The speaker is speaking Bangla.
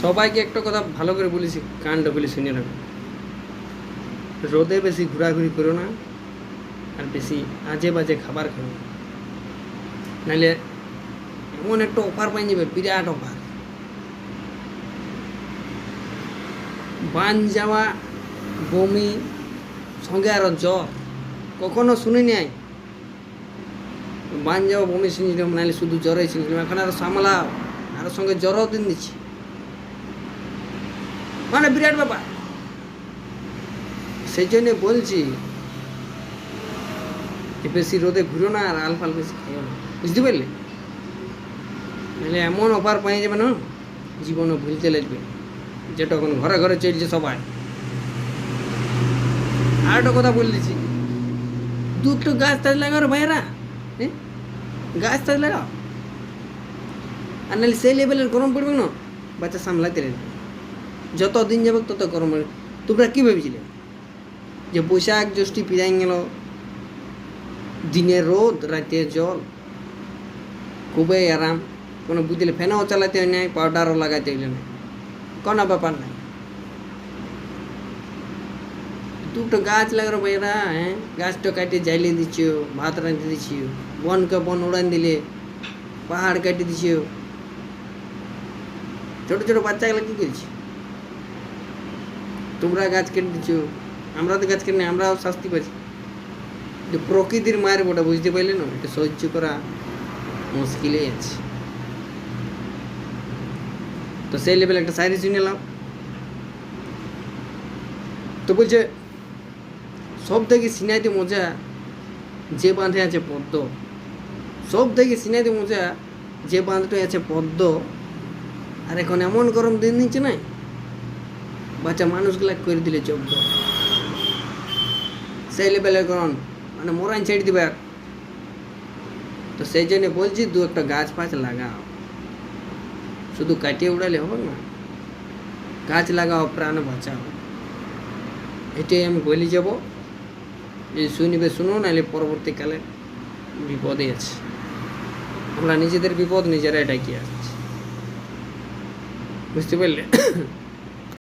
সবাইকে একটা কথা ভালো করে বলেছি, কানটা বলে শুনে রাখো। রোদে বেশি ঘোরাঘুরি করো না, আর বেশি আজে বাজে খাবার খাও না, নাহলে এমন একটা অফার পাই যাবে, বিরাট অফার। বান যাওয়া, বমি, সঙ্গে আরো জ্বর, কখনো শুনি নাই। বান যাওয়া, বমি শুনেছিলাম, নাহলে শুধু জ্বরই শুনেছিলাম। এখন আরো সামলাও, আরো সঙ্গে জ্বরও দিন দিচ্ছি, মানে বিরাট ব্যাপার। সেই জন্য বলছি যে বেশি রোদে ঘুরো না, আর আলফাল বেশি খাইও না, বুঝতে পারলে? নাহলে এমন অফার পাই যাবে না, জীবনও ভুলতে লাগবে, যেটা এখন ঘরে ঘরে চলছে সবাই। আর একটা কথা বলে দিচ্ছি, দুটো গাছ টাছ লাগাও রে ভাইয়েরা, হ্যাঁ, গাছ টাছ লাগাও। আর নাহলে সেই লেভেলের গরম পড়বে না, বাচ্চা সামলাতে লাগবে। যত দিন যাবে তত গরম হবে। তোমরা কী ভেবেছিলে যে বৈশাখ জ্যৈষ্ঠী পিরাই গেল, দিনে রোদ রাতে জল, খুবই আরাম, কোনো বুঝলে ফ্যানও চালাতে হয় নাই, পাউডারও লাগাইতে হইলে না, কোনো ব্যাপার নাই। দুটো গাছ লাগানো ভাইরা, হ্যাঁ, গাছটা কাটিয়ে জ্বালিয়ে দিচ্ছ, ভাত রাঁধতে দিচ্ছ, বনকে বন উড়ান দিলে, পাহাড় কাটিয়ে দিচ্ছ, ছোটো ছোটো বাচ্চাগুলো কী করছি? তোমরা গাছ কেটে দিচ্ছ, আমরা তো গাছ কেটে নেই, আমরাও শাস্তি পাচ্ছি। যে প্রকৃতির মায়ের ওটা বুঝতে পারলে না, এটা সহ্য করা মুশকিলই আছে। তো সেই লেভেল একটা শায়রি শুনে এলাম। তো বলছে, সব থেকে সিনাইতে মজা যে বাঁধে আছে পদ্ম, সব থেকে সিনাইতে মজা যে বাঁধটা আছে পদ্ম। আর এখন এমন গরম দিন নিচ্ছে না, বাচ্চা মানুষগুলা করে দিলে জব্দ, সেই লেভেলের গরম, মানে মোরাইন ছেড়ে দিবে। তো সেই জন্য বলছি, দু একটা গাছ ফাছ লাগাও, শুধু কাটিয়ে উড়ালে হবে না, গাছ লাগাও, প্রাণ বাঁচাও। এটাই আমি বলে যাব। যদি শুনিবে শুনো, নাহলে পরবর্তীকালে বিপদে আছে। আমরা নিজেদের বিপদ নিজেরাই ডাকিয়ে আসছি, বুঝতে পারলে?